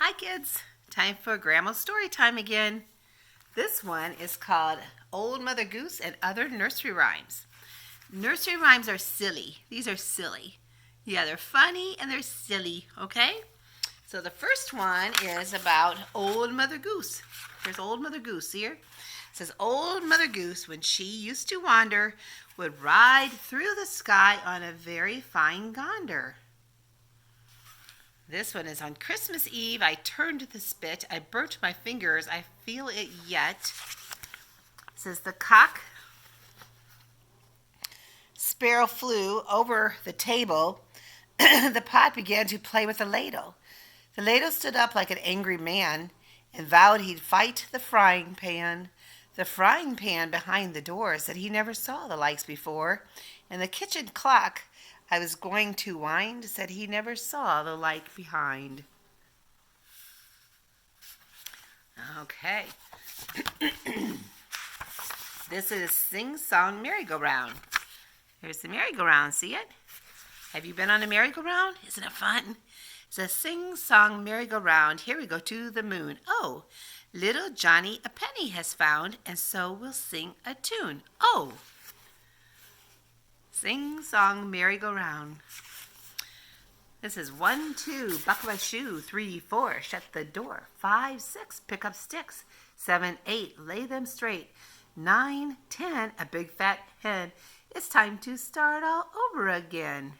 Hi kids, time for Grandma's story time again. This one is called Old Mother Goose and Other Nursery Rhymes. Nursery rhymes are silly. These are silly. Yeah, they're funny and they're silly, okay? So the first one is about Old Mother Goose. There's Old Mother Goose here. It says, Old Mother Goose, when she used to wander, would ride through the sky on a very fine gander. This one is on Christmas Eve. I turned the spit. I burnt my fingers. I feel it yet. It says the cock sparrow flew over the table. The pot began to play with the ladle. The ladle stood up like an angry man and vowed he'd fight the frying pan. The frying pan behind the door said he never saw the likes before, and the kitchen clock I was going to wind said he never saw the like behind. Okay. This is Sing Song Merry-Go-Round. Here's the merry-go-round. See it? Have you been on a merry-go-round? Isn't it fun? It's a sing-song merry-go-round. Here we go to the moon. Oh, little Johnny a penny has found, and so we'll sing a tune. Oh, sing-song merry-go-round. This is 1, 2, buckle my shoe. 3, 4, shut the door. 5, 6, pick up sticks. 7, 8, lay them straight. 9, 10, a big fat hen. It's time to start all over again.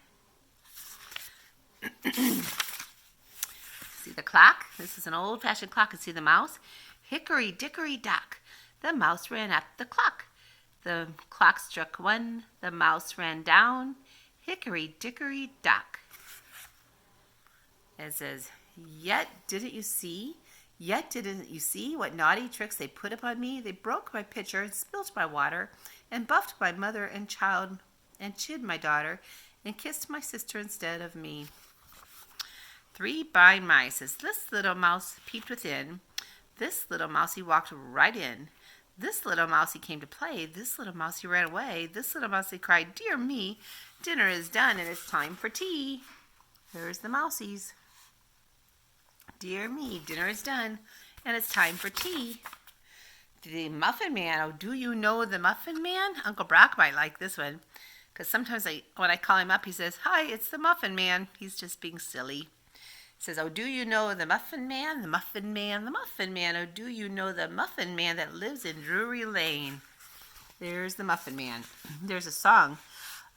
See the clock? This is an old-fashioned clock. And see the mouse? Hickory dickory dock. The mouse ran up the clock. The clock struck 1. The mouse ran down. Hickory dickory dock. It says, Yet didn't you see what naughty tricks they put upon me? They broke my pitcher and spilt my water and buffed my mother and child and chid my daughter and kissed my sister instead of me. 3 blind mice. As this little mouse peeped within, this little mousey walked right in. This little mousey came to play. This little mousey ran away. This little mousey cried, Dear me, dinner is done and it's time for tea. There's the mousies. Dear me, dinner is done and it's time for tea. The Muffin Man. Oh, do you know the Muffin Man? Uncle Brock might like this one, because sometimes when I call him up, he says, Hi, it's the Muffin Man. He's just being silly. He says, Oh, do you know the Muffin Man? The Muffin Man, the Muffin Man. Oh, do you know the Muffin Man that lives in Drury Lane? There's the Muffin Man. There's a song.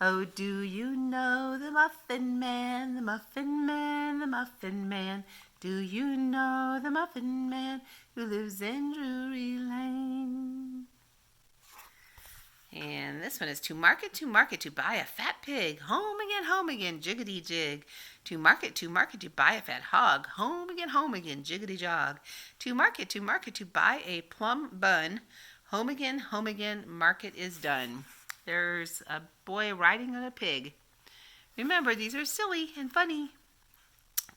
Oh, do you know the Muffin Man, the Muffin Man, the Muffin Man? Do you know the Muffin Man who lives in Drury Lane? And this one is to market, to buy a fat pig. Home again, jiggity jig. To market, to buy a fat hog. Home again, jiggity jog. To market, to buy a plum bun. Home again, market is done. There's a boy riding on a pig. Remember, these are silly and funny.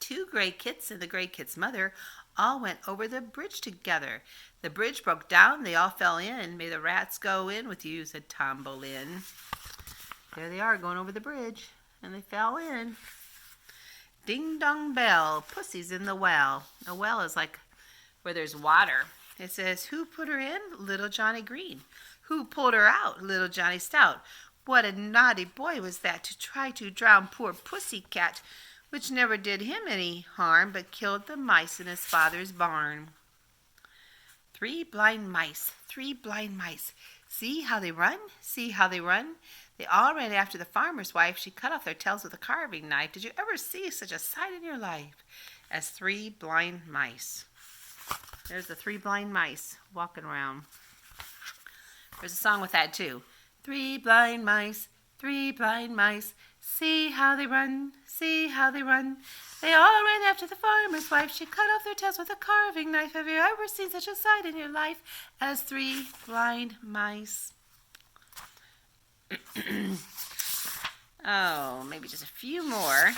2 gray kits and the gray kit's mother all went over the bridge together. The bridge broke down, they all fell in. May the rats go in with you, said Tom Boleyn. There they are going over the bridge, and they fell in. Ding dong bell, pussy's in the well. A well is like where there's water. It says, Who put her in? Little Johnny Green. Who pulled her out? Little Johnny Stout. What a naughty boy was that to try to drown poor Pussycat, which never did him any harm, but killed the mice in his father's barn. 3 blind mice, 3 blind mice. See how they run, see how they run. They all ran after the farmer's wife. She cut off their tails with a carving knife. Did you ever see such a sight in your life as 3 blind mice? There's the 3 blind mice walking around. There's a song with that too. 3 blind mice, 3 blind mice. See how they run, see how they run. They all ran after the farmer's wife. She cut off their tails with a carving knife. Have you ever seen such a sight in your life as 3 blind mice? Oh, maybe just a few more.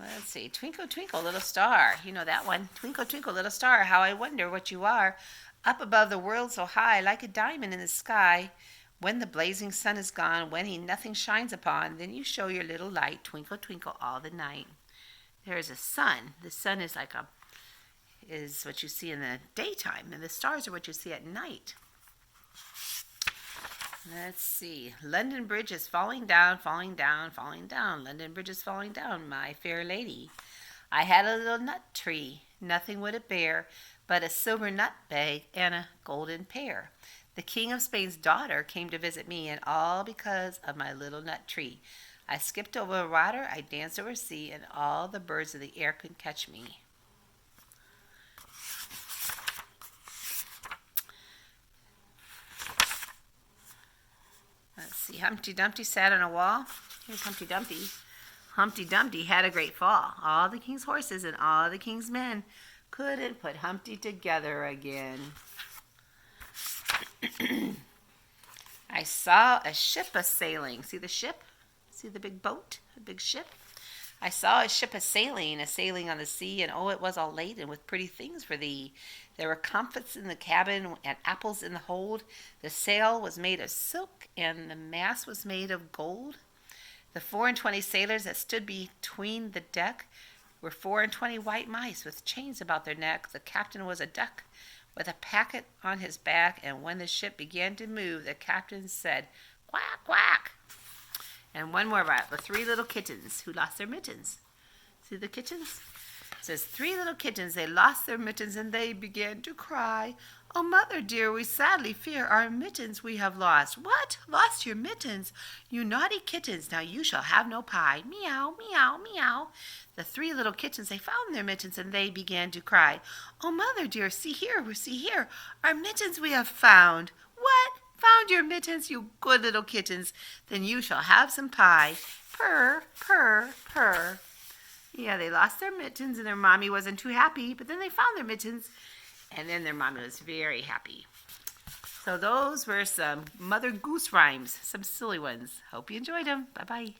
Let's see. Twinkle, twinkle, little star. You know that one. Twinkle, twinkle, little star, how I wonder what you are. Up above the world so high, like a diamond in the sky. When the blazing sun is gone, when he nothing shines upon, then you show your little light, twinkle, twinkle all the night. there is a sun. The sun is is what you see in the daytime, and the stars are what you see at night. Let's see. London Bridge is falling down, falling down, falling down. London Bridge is falling down, my fair lady. I had a little nut tree, nothing would it bear but a silver nut bag and a golden pear. The King of Spain's daughter came to visit me, and all because of my little nut tree. I skipped over water, I danced over sea, and all the birds of the air could catch me. Let's see. Humpty Dumpty sat on a wall. Here's Humpty Dumpty. Humpty Dumpty had a great fall. All the king's horses and all the king's men couldn't put Humpty together again. I saw a ship a-sailing. See the ship? See the big boat? A big ship? I saw a ship a-sailing on the sea, and oh, it was all laden with pretty things for thee. There were comfits in the cabin and apples in the hold. The sail was made of silk, and the mast was made of gold. The 24 sailors that stood between the deck were 24 white mice with chains about their neck. The captain was a duck with a packet on his back, and when the ship began to move, the captain said, "Quack, quack." And one more about the 3 little kittens who lost their mittens. See the kittens? It says, 3 little kittens, they lost their mittens, and they began to cry. "Oh, mother dear, we sadly fear our mittens we have lost." "What? Lost your mittens? You naughty kittens, now you shall have no pie." Meow, meow, meow. The 3 little kittens, they found their mittens, and they began to cry. "Oh, mother dear, see here, our mittens we have found." "What? Found your mittens, you good little kittens? Then you shall have some pie." Purr, purr, purr. Yeah, they lost their mittens, and their mommy wasn't too happy, but then they found their mittens, and then their mommy was very happy. So those were some Mother Goose rhymes, some silly ones. Hope you enjoyed them. Bye-bye.